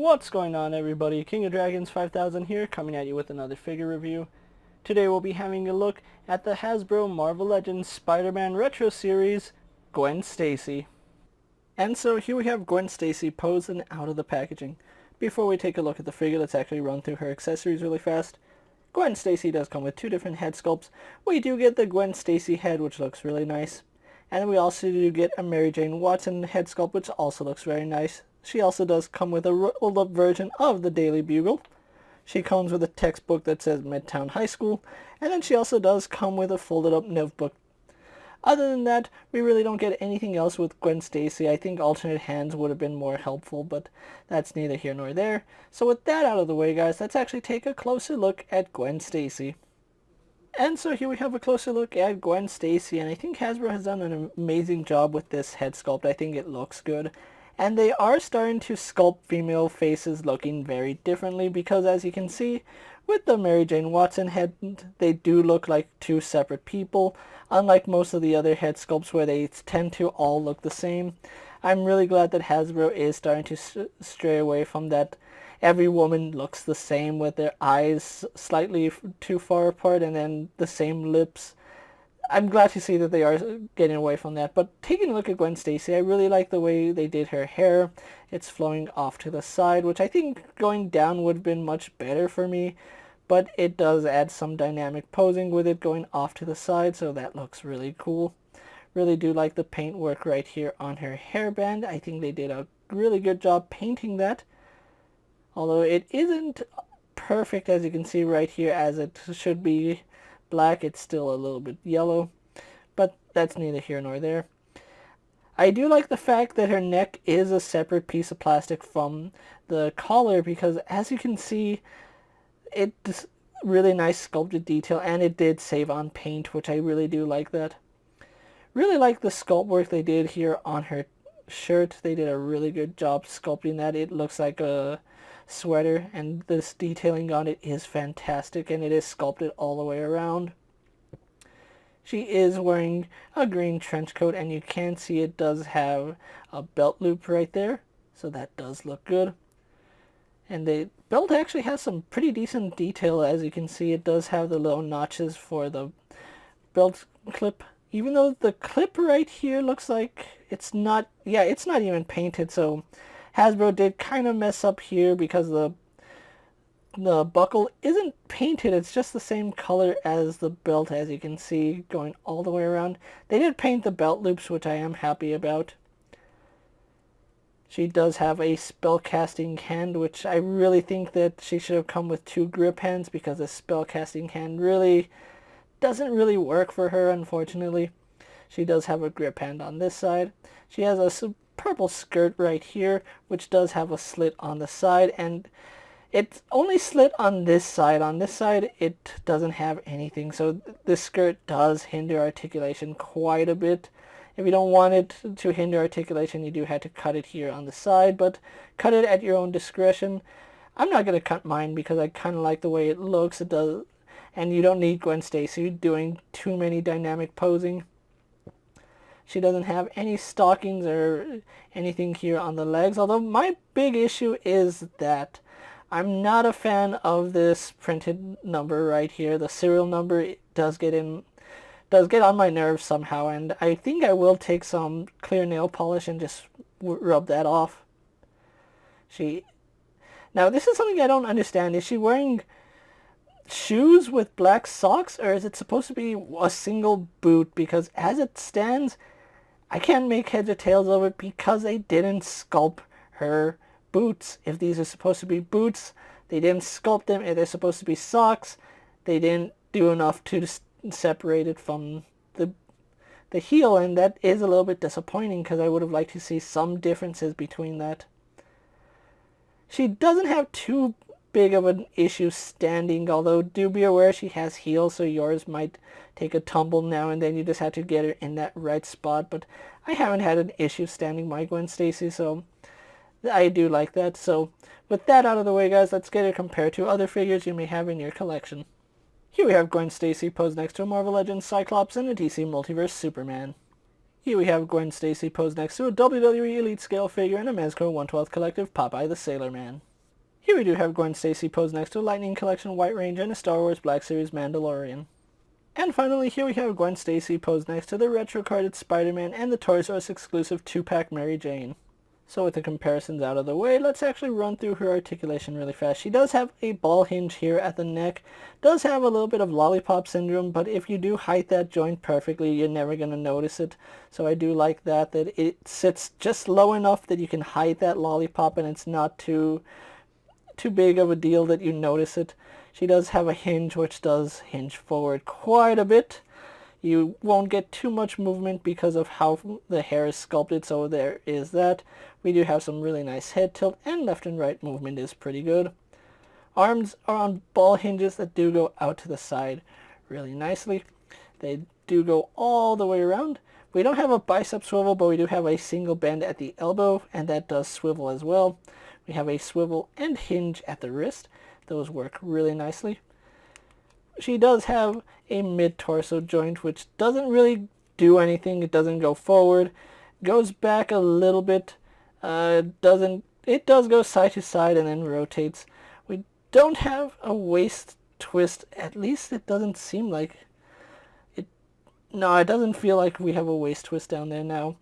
What's going on, everybody? King of Dragons 5000 here, coming at you with another figure review. Today we'll be having a look at the Hasbro Marvel Legends Spider-Man Retro Series, Gwen Stacy. And so here we have Gwen Stacy posing out of the packaging. Before we take a look at the figure, let's actually run through her accessories really fast. Gwen Stacy does come with two different head sculpts. We do get the Gwen Stacy head, which looks really nice. And then we also do get a Mary Jane Watson head sculpt, which also looks very nice. She also does come with a rolled up version of the Daily Bugle. She comes with a textbook that says Midtown High School, and then she also does come with a folded up notebook. Other than that, we really don't get anything else with Gwen Stacy. I think alternate hands would have been more helpful, but that's neither here nor there. So with that out of the way, guys, let's actually take a closer look at Gwen Stacy. And so here we have a closer look at Gwen Stacy, and I think Hasbro has done an amazing job with this head sculpt. I think it looks good. And they are starting to sculpt female faces looking very differently because, as you can see, with the Mary Jane Watson head, they do look like two separate people, unlike most of the other head sculpts where they tend to all look the same. I'm really glad that Hasbro is starting to stray away from that every woman looks the same with their eyes slightly too far apart and then the same lips. I'm glad to see that they are getting away from that. But taking a look at Gwen Stacy, I really like the way they did her hair. It's flowing off to the side, which I think going down would have been much better for me. But it does add some dynamic posing with it going off to the side, so that looks really cool. Really do like the paint work right here on her hairband. I think they did a really good job painting that. Although it isn't perfect, as you can see right here, as it should be black, it's still a little bit yellow, but that's neither here nor there. I do like the fact that her neck is a separate piece of plastic from the collar because, as you can see, it's really nice sculpted detail, and it did save on paint, which I really do like that. Really like the sculpt work they did here on her shirt. They did a really good job sculpting that. It looks like a sweater, and this detailing on it is fantastic, and it is sculpted all the way around. She is wearing a green trench coat, and you can see it does have a belt loop right there, so that does look good. And the belt actually has some pretty decent detail. As you can see, it does have the little notches for the belt clip, even though the clip right here looks like it's not even painted, so Hasbro did kind of mess up here because the buckle isn't painted. It's just the same color as the belt, as you can see, going all the way around. They did paint the belt loops, which I am happy about. She does have a spellcasting hand, which I really think that she should have come with two grip hands because the spellcasting hand really doesn't really work for her, unfortunately. She does have a grip hand on this side. She has a purple skirt right here, which does have a slit on the side, and it's only slit on this side. On this side it doesn't have anything, so this skirt does hinder articulation quite a bit. If you don't want it to hinder articulation, you do have to cut it here on the side, but cut it at your own discretion. I'm not going to cut mine because I kind of like the way it looks. It does, and you don't need Gwen Stacy doing too many dynamic posing. She doesn't have any stockings or anything here on the legs, although my big issue is that I'm not a fan of this printed number right here. The serial number does get on my nerves somehow, and I think I will take some clear nail polish and just rub that off. Now this is something I don't understand. Is she wearing shoes with black socks, or is it supposed to be a single boot? Because as it stands, I can't make heads or tails of it because they didn't sculpt her boots. If these are supposed to be boots, they didn't sculpt them. If they're supposed to be socks, they didn't do enough to separate it from the heel, and that is a little bit disappointing because I would have liked to see some differences between that. She doesn't have too big of an issue standing, although do be aware she has heels, so yours might take a tumble now and then. You just have to get her in that right spot, but I haven't had an issue standing my Gwen Stacy, so I do like that. So with that out of the way, guys, let's get her compared to other figures you may have in your collection. Here we have Gwen Stacy posed next to a Marvel Legends Cyclops and a DC Multiverse Superman. Here we have Gwen Stacy posed next to a WWE Elite Scale figure and a Mezco 1/12 Collective Popeye the Sailor Man. Here we do have Gwen Stacy posed next to a Lightning Collection White Range and a Star Wars Black Series Mandalorian. And finally, here we have Gwen Stacy posed next to the retro-carded Spider-Man and the Toys R Us exclusive 2-pack Mary Jane. So with the comparisons out of the way, let's actually run through her articulation really fast. She does have a ball hinge here at the neck, does have a little bit of lollipop syndrome, but if you do height that joint perfectly, you're never going to notice it. So I do like that it sits just low enough that you can height that lollipop and it's not too big of a deal that you notice it. She does have a hinge which does hinge forward quite a bit. You won't get too much movement because of how the hair is sculpted, so there is that. We do have some really nice head tilt, and left and right movement is pretty good. Arms are on ball hinges that do go out to the side really nicely. They do go all the way around. We don't have a bicep swivel, but we do have a single bend at the elbow, and that does swivel as well. We have a swivel and hinge at the wrist. Those work really nicely. She does have a mid-torso joint, which doesn't really do anything. It doesn't go forward. Goes back a little bit. It does go side to side and then rotates. We don't have a waist twist. At least it doesn't seem like it. No, it doesn't feel like we have a waist twist down there now.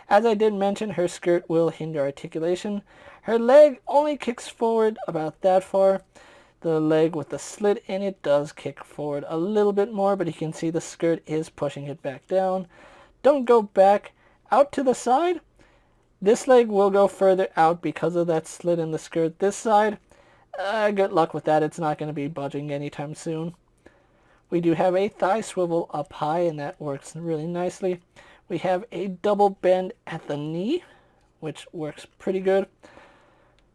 As I did mention, her skirt will hinder articulation. Her leg only kicks forward about that far. The leg with the slit in it does kick forward a little bit more, but you can see the skirt is pushing it back down. Don't go back out to the side. This leg will go further out because of that slit in the skirt. This side, good luck with that. It's not going to be budging anytime soon. We do have a thigh swivel up high, and that works really nicely. We have a double bend at the knee, which works pretty good.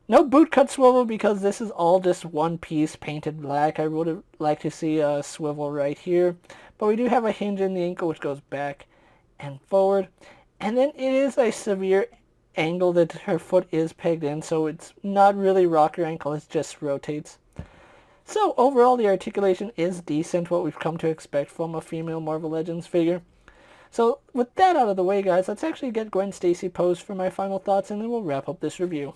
No bootcut swivel because this is all just one piece painted black. I would have liked to see a swivel right here. But we do have a hinge in the ankle which goes back and forward. And then it is a severe angle that her foot is pegged in, so it's not really rocker ankle, it just rotates. So overall the articulation is decent, what we've come to expect from a female Marvel Legends figure. So with that out of the way, guys, let's actually get Gwen Stacy posed for my final thoughts, and then we'll wrap up this review.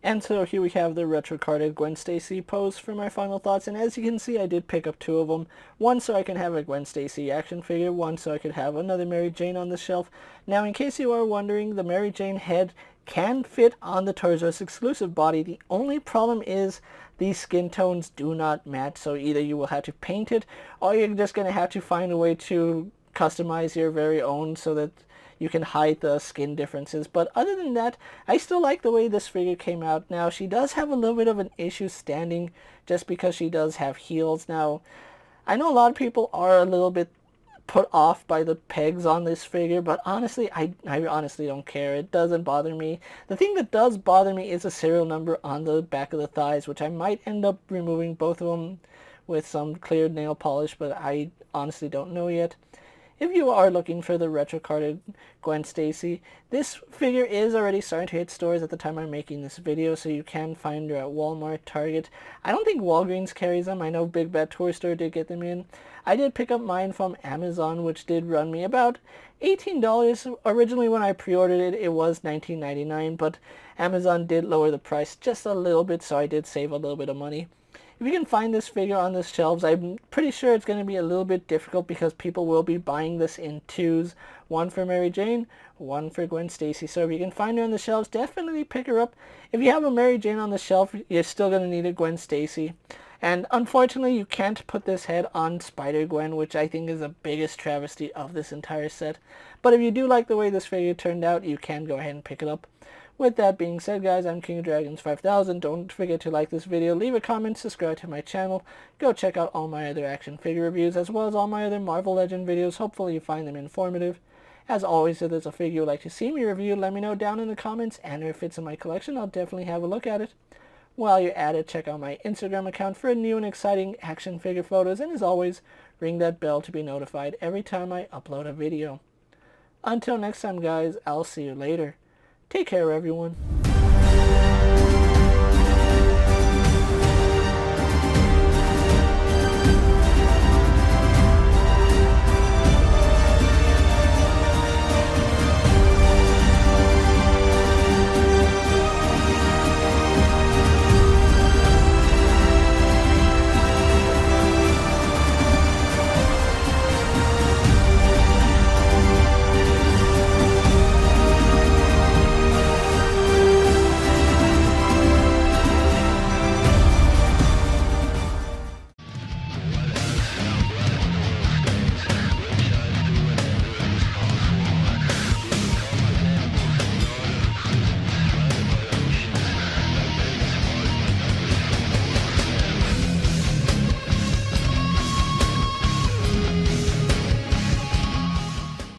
And so here we have the retro-carded Gwen Stacy pose for my final thoughts, and as you can see I did pick up two of them. One so I can have a Gwen Stacy action figure, one so I could have another Mary Jane on the shelf. Now in case you are wondering, the Mary Jane head can fit on the Toys R Us exclusive body. The only problem is these skin tones do not match, so either you will have to paint it or you're just going to have to find a way to customize your very own so that you can hide the skin differences. But other than that, I still like the way this figure came out. Now, she does have a little bit of an issue standing just because she does have heels. Now, I know a lot of people are a little bit put off by the pegs on this figure, but honestly, I honestly don't care. It doesn't bother me. The thing that does bother me is the serial number on the back of the thighs, which I might end up removing both of them with some cleared nail polish, but I honestly don't know yet. If you are looking for the retro-carded Gwen Stacy, this figure is already starting to hit stores at the time I'm making this video, so you can find her at Walmart, Target. I don't think Walgreens carries them. I know Big Bad Toy Store did get them in. I did pick up mine from Amazon, which did run me about $18. Originally when I pre-ordered it, it was $19.99, but Amazon did lower the price just a little bit, so I did save a little bit of money. If you can find this figure on the shelves, I'm pretty sure it's going to be a little bit difficult because people will be buying this in twos. One for Mary Jane, one for Gwen Stacy. So if you can find her on the shelves, definitely pick her up. If you have a Mary Jane on the shelf, you're still going to need a Gwen Stacy. And unfortunately, you can't put this head on Spider-Gwen, which I think is the biggest travesty of this entire set. But if you do like the way this figure turned out, you can go ahead and pick it up. With that being said, guys, I'm KingofDragons 5000. Don't forget to like this video, leave a comment, subscribe to my channel. Go check out all my other action figure reviews, as well as all my other Marvel Legend videos. Hopefully you find them informative. As always, if there's a figure you'd like to see me review, let me know down in the comments, and if it fits in my collection, I'll definitely have a look at it. While you're at it, check out my Instagram account for new and exciting action figure photos, and as always, ring that bell to be notified every time I upload a video. Until next time, guys, I'll see you later. Take care, everyone.